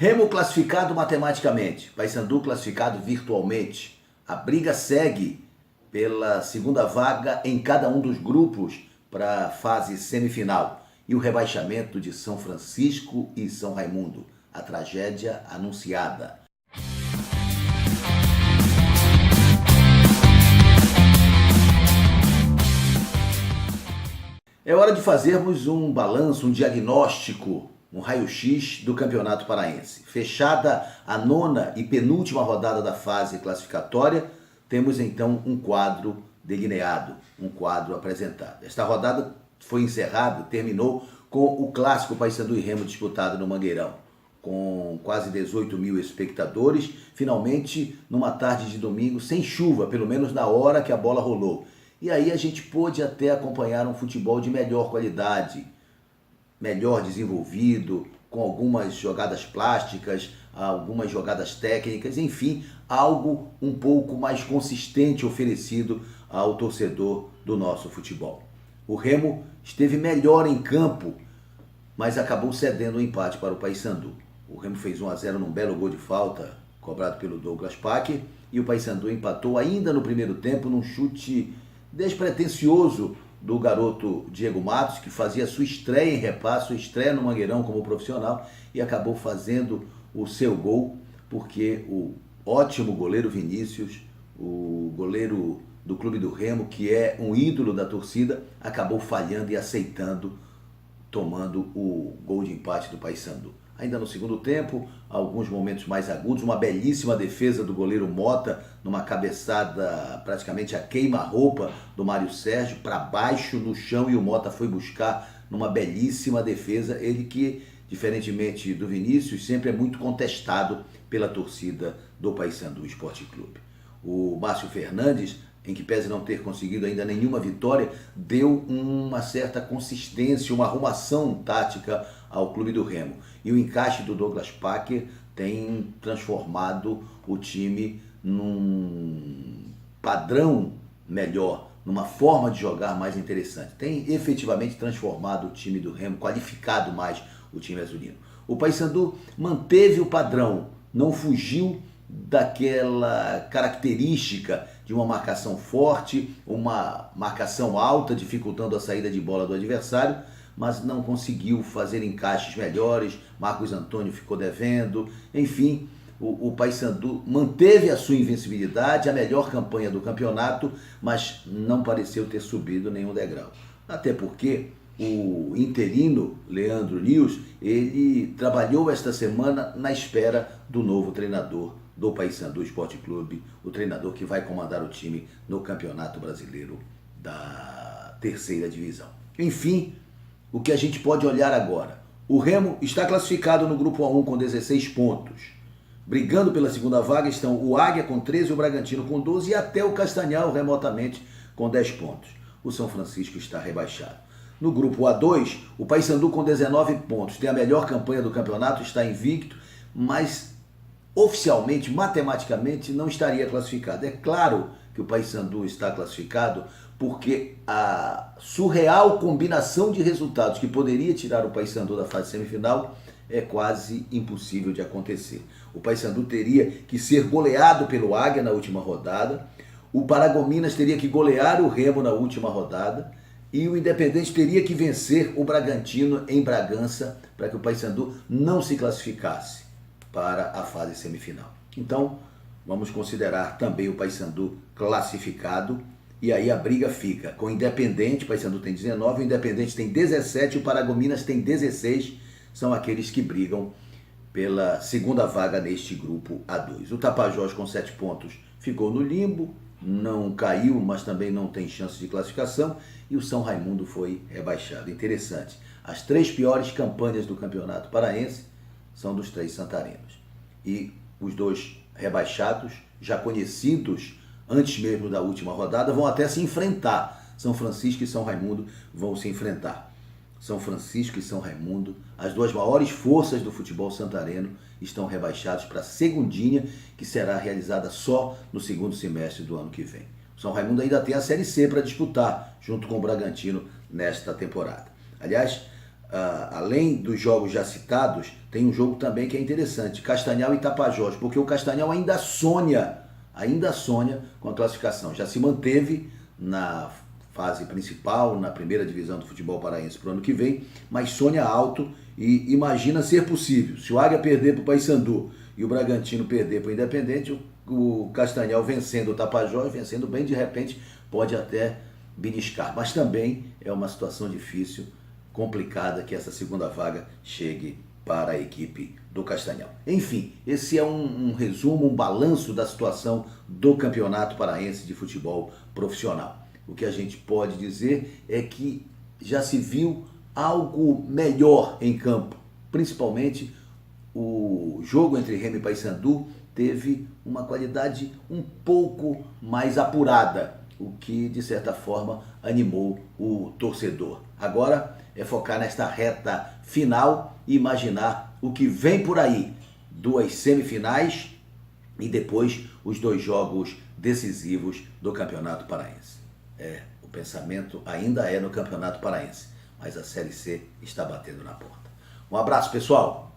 Remo classificado matematicamente, Paysandu classificado virtualmente. A briga segue pela segunda vaga em cada um dos grupos para a fase semifinal. E o rebaixamento de São Francisco e São Raimundo, a tragédia anunciada. É hora de fazermos um balanço, um diagnóstico, um raio-x do Campeonato Paraense. Fechada a nona e penúltima rodada da fase classificatória, temos então um quadro delineado, um quadro apresentado. Esta rodada foi encerrada, terminou com o clássico Paysandu e Remo disputado no Mangueirão, com quase 18 mil espectadores, finalmente numa tarde de domingo sem chuva, pelo menos na hora que a bola rolou. E aí a gente pôde até acompanhar um futebol de melhor qualidade, melhor desenvolvido, com algumas jogadas plásticas, algumas jogadas técnicas, enfim, algo um pouco mais consistente oferecido ao torcedor do nosso futebol. O Remo esteve melhor em campo, mas acabou cedendo o empate para o Paysandu. O Remo fez 1-0 num belo gol de falta, cobrado pelo Douglas Paque, e o Paysandu empatou ainda no primeiro tempo num chute despretensioso do garoto Diego Matos, que fazia sua estreia em repasse, sua estreia no Mangueirão como profissional, e acabou fazendo o seu gol, porque o ótimo goleiro Vinícius, o goleiro do Clube do Remo, que é um ídolo da torcida, acabou falhando e aceitando, tomando o gol de empate do Paysandu. Ainda no segundo tempo, alguns momentos mais agudos, uma belíssima defesa do goleiro Mota, numa cabeçada praticamente a queima-roupa do Mário Sérgio, para baixo no chão, e o Mota foi buscar numa belíssima defesa, ele que, diferentemente do Vinícius, sempre é muito contestado pela torcida do Paysandu Esporte Clube. O Márcio Fernandes, em que pese não ter conseguido ainda nenhuma vitória, deu uma certa consistência, uma arrumação tática ao Clube do Remo. E o encaixe do Douglas Paque tem transformado o time num padrão melhor, numa forma de jogar mais interessante. Tem efetivamente transformado o time do Remo, qualificado mais o time azulino. O Paysandu manteve o padrão, não fugiu daquela característica de uma marcação forte, uma marcação alta, dificultando a saída de bola do adversário, mas não conseguiu fazer encaixes melhores. Marcos Antônio ficou devendo, enfim, o Paysandu manteve a sua invencibilidade, a melhor campanha do campeonato, mas não pareceu ter subido nenhum degrau. Até porque o interino Leandro Nius, ele trabalhou esta semana na espera do novo treinador do Paysandu Esporte Clube, o treinador que vai comandar o time no Campeonato Brasileiro da terceira divisão. Enfim, o que a gente pode olhar agora? O Remo está classificado no grupo A1 com 16 pontos. Brigando pela segunda vaga estão o Águia com 13, o Bragantino com 12 e até o Castanhal remotamente com 10 pontos. O São Francisco está rebaixado. No grupo A2, o Paysandu com 19 pontos. Tem a melhor campanha do campeonato, está invicto, mas oficialmente, matematicamente, não estaria classificado. É claro que o Paysandu está classificado porque a surreal combinação de resultados que poderia tirar o Paysandu da fase semifinal é quase impossível de acontecer. O Paysandu teria que ser goleado pelo Águia na última rodada, o Paragominas teria que golear o Remo na última rodada e o Independente teria que vencer o Bragantino em Bragança para que o Paysandu não se classificasse para a fase semifinal. Então, vamos considerar também o Paysandu classificado, e aí a briga fica com o Independente. O Paysandu tem 19, o Independente tem 17, o Paragominas tem 16, são aqueles que brigam pela segunda vaga neste grupo A2. O Tapajós com 7 pontos ficou no limbo, não caiu, mas também não tem chance de classificação, e o São Raimundo foi rebaixado. Interessante, as 3 piores campanhas do Campeonato Paraense são dos 3 santarinos. E os 2 rebaixados, já conhecidos antes mesmo da última rodada, vão até se enfrentar. São Francisco e São Raimundo vão se enfrentar. São Francisco e São Raimundo, as 2 maiores forças do futebol santareno, estão rebaixados para a segundinha, que será realizada só no segundo semestre do ano que vem. O São Raimundo ainda tem a Série C para disputar, junto com o Bragantino, nesta temporada. Aliás, além dos jogos já citados, tem um jogo também que é interessante, Castanhal e Tapajós, porque o Castanhal ainda sonha com a classificação. Já se manteve na fase principal, na primeira divisão do futebol paraense para o ano que vem, mas sonha alto e imagina ser possível. Se o Águia perder para o Paysandu e o Bragantino perder para o Independente, o Castanhal vencendo o Tapajós, vencendo bem, de repente pode até beliscar. Mas também é uma situação difícil, complicada, que essa segunda vaga chegue para a equipe do Castanhal. Enfim, esse é um resumo, um balanço da situação do Campeonato Paraense de Futebol Profissional. O que a gente pode dizer é que já se viu algo melhor em campo, principalmente o jogo entre Remo e Paysandu teve uma qualidade um pouco mais apurada, o que de certa forma animou o torcedor. Agora é focar nesta reta final e imaginar o que vem por aí, 2 semifinais e depois os 2 jogos decisivos do Campeonato Paraense. O pensamento ainda é no Campeonato Paraense, mas a Série C está batendo na porta. Um abraço, pessoal!